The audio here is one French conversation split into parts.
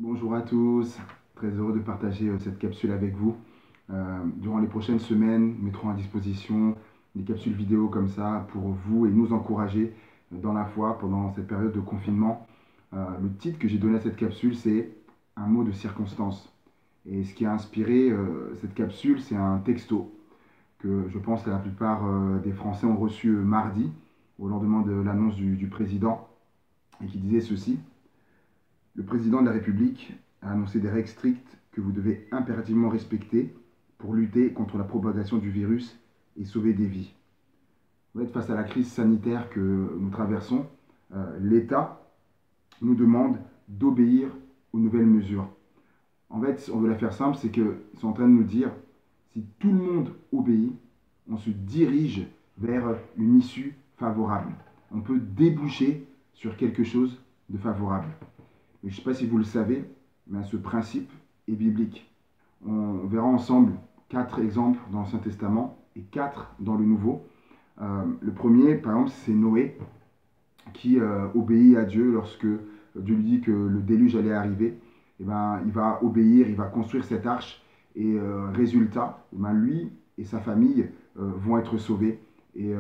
Bonjour à tous, très heureux de partager cette capsule avec vous. Durant les prochaines semaines, nous mettrons à disposition des capsules vidéo comme ça pour vous et nous encourager dans la foi pendant cette période de confinement. Le titre que j'ai donné à cette capsule, c'est un mot de circonstance. Et ce qui a inspiré cette capsule, c'est un texto que je pense que la plupart des Français ont reçu mardi, au lendemain de l'annonce du président, et qui disait ceci. Le président de la République a annoncé des règles strictes que vous devez impérativement respecter pour lutter contre la propagation du virus et sauver des vies. Face à la crise sanitaire que nous traversons, l'État nous demande d'obéir aux nouvelles mesures. En fait, on veut la faire simple, c'est qu'ils sont en train de nous dire, si tout le monde obéit, on se dirige vers une issue favorable. On peut déboucher sur quelque chose de favorable. Je ne sais pas si vous le savez, mais ce principe est biblique. On verra ensemble 4 exemples dans l'Ancien Testament et 4 dans le Nouveau. Le premier, par exemple, c'est Noé qui obéit à Dieu lorsque Dieu lui dit que le déluge allait arriver. Et ben, il va obéir, il va construire cette arche et résultat, lui et sa famille vont être sauvés. Et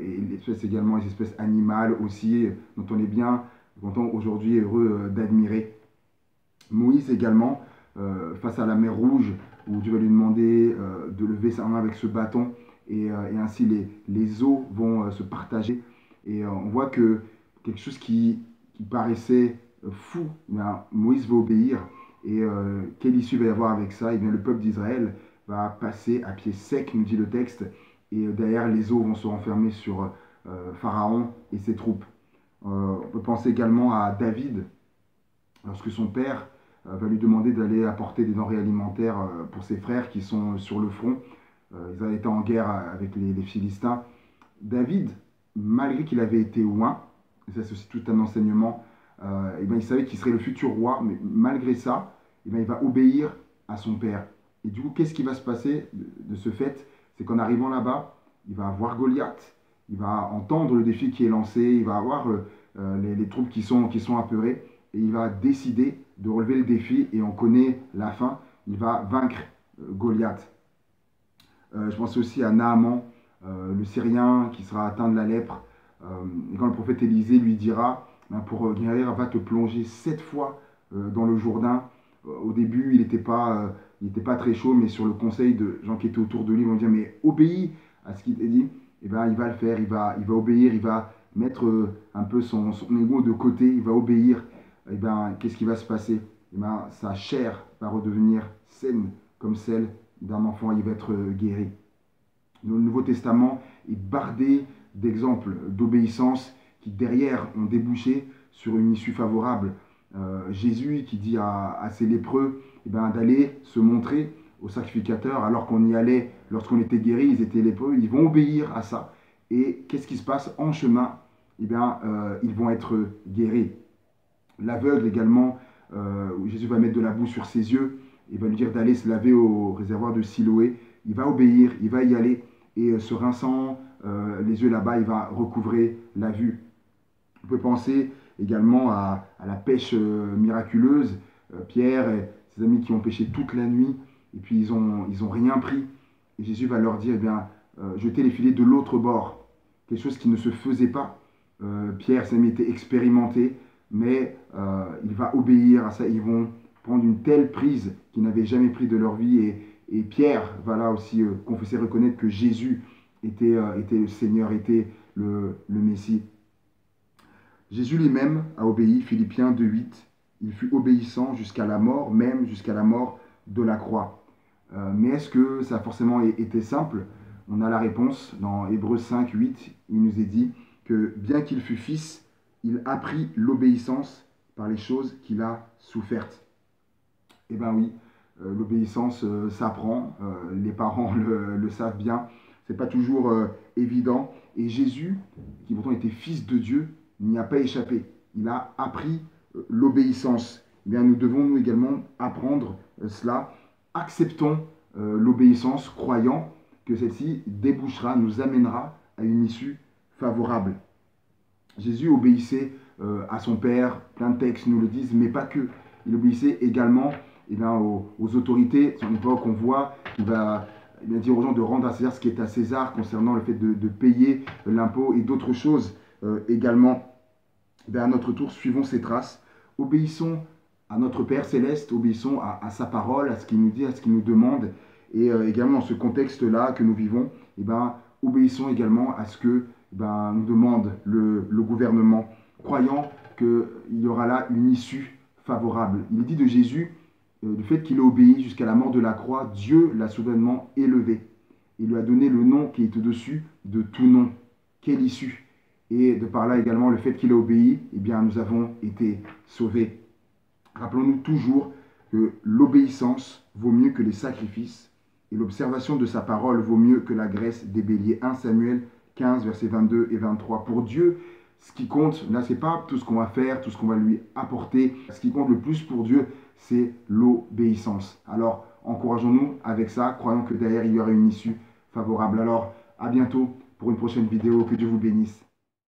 les espèces également, les espèces animales aussi, dont on est bien content aujourd'hui heureux d'admirer. Moïse également, face à la mer Rouge, où Dieu va lui demander de lever sa main avec ce bâton, et ainsi les eaux vont se partager. Et on voit que quelque chose qui paraissait fou, bien, Moïse va obéir. Et quelle issue va y avoir avec ça? Et bien, le peuple d'Israël va passer à pied sec, nous dit le texte, et derrière les eaux vont se renfermer sur Pharaon et ses troupes. On peut penser également à David, lorsque son père va lui demander d'aller apporter des denrées alimentaires pour ses frères qui sont sur le front. Ils avaient été en guerre avec les Philistins. David, malgré qu'il avait été loin, et ça c'est aussi tout un enseignement, et ben, il savait qu'il serait le futur roi, mais malgré ça, et ben, il va obéir à son père. Et du coup, qu'est-ce qui va se passer de ce fait? C'est qu'en arrivant là-bas, il va voir Goliath, il va entendre le défi qui est lancé, il va avoir les troupes qui sont apeurées, et il va décider de relever le défi, et on connaît la fin, il va vaincre Goliath. Je pense aussi à Naaman, le Syrien qui sera atteint de la lèpre, et quand le prophète Élisée lui dira, pour guérir, va te plonger 7 fois dans le Jourdain. Au début, il n'était pas très chaud, mais sur le conseil de gens qui étaient autour de lui, ils vont dire, mais obéis à ce qu'il t'a dit. Et ben, il va le faire, il va obéir, il va mettre un peu son ego de côté, il va obéir. Et ben, qu'est-ce qui va se passer? Et ben, sa chair va redevenir saine comme celle d'un enfant, il va être guéri. Le Nouveau Testament est bardé d'exemples d'obéissance qui derrière ont débouché sur une issue favorable. Jésus qui dit à ces lépreux eh ben, d'aller se montrer au sacrificateur alors qu'on y allait, lorsqu'on était guéri, ils étaient lépreux, ils vont obéir à ça. Et qu'est-ce qui se passe en chemin? Eh ben, ils vont être guéris. L'aveugle également, où Jésus va mettre de la boue sur ses yeux et va lui dire d'aller se laver au réservoir de Siloé. Il va obéir, il va y aller et se rinçant les yeux là-bas, il va recouvrer la vue. On peut penser également à la pêche miraculeuse. Pierre et ses amis qui ont pêché toute la nuit et puis ils ont rien pris. Et Jésus va leur dire, eh bien, jetez les filets de l'autre bord. Quelque chose qui ne se faisait pas. Pierre, ses amis étaient expérimentés, mais il va obéir à ça. Ils vont prendre une telle prise qu'ils n'avaient jamais pris de leur vie. Et Pierre va là aussi confesser, reconnaître que Jésus était le Seigneur, était le Messie. Jésus lui-même a obéi, Philippiens 2,8. Il fut obéissant jusqu'à la mort, même jusqu'à la mort de la croix. Mais est-ce que ça a forcément été simple? On a la réponse dans Hébreux 5,8. Il nous est dit que bien qu'il fût fils, il apprit l'obéissance par les choses qu'il a souffertes. Eh bien oui, l'obéissance s'apprend, les parents le savent bien, c'est pas toujours évident. Et Jésus, qui pourtant était fils de Dieu, n'y a pas échappé. Il a appris l'obéissance. Eh bien, nous devons nous également apprendre cela. Acceptons l'obéissance, croyant que celle-ci débouchera, nous amènera à une issue favorable. Jésus obéissait à son Père, plein de textes nous le disent, mais pas que. Il obéissait également aux autorités. À son époque, on voit qu'il va dire aux gens de rendre à César ce qui est à César concernant le fait de payer l'impôt et d'autres choses également. À notre tour, suivons ses traces, obéissons à notre Père Céleste, obéissons à sa parole, à ce qu'il nous dit, à ce qu'il nous demande. Et également dans ce contexte-là que nous vivons, obéissons également à ce que nous demande le gouvernement, croyant qu'il y aura là une issue favorable. Il est dit de Jésus, le fait qu'il ait obéi jusqu'à la mort de la croix, Dieu l'a soudainement élevé. Il lui a donné le nom qui est au-dessus de tout nom. Quelle issue! Et de par là également, le fait qu'il ait obéi, nous avons été sauvés. Rappelons-nous toujours que l'obéissance vaut mieux que les sacrifices et l'observation de sa parole vaut mieux que la graisse des béliers. 1 Samuel 15, versets 22 et 23. Pour Dieu, ce qui compte, là, ce n'est pas tout ce qu'on va faire, tout ce qu'on va lui apporter. Ce qui compte le plus pour Dieu, c'est l'obéissance. Alors, encourageons-nous avec ça, croyons que derrière, il y aura une issue favorable. Alors, à bientôt pour une prochaine vidéo. Que Dieu vous bénisse.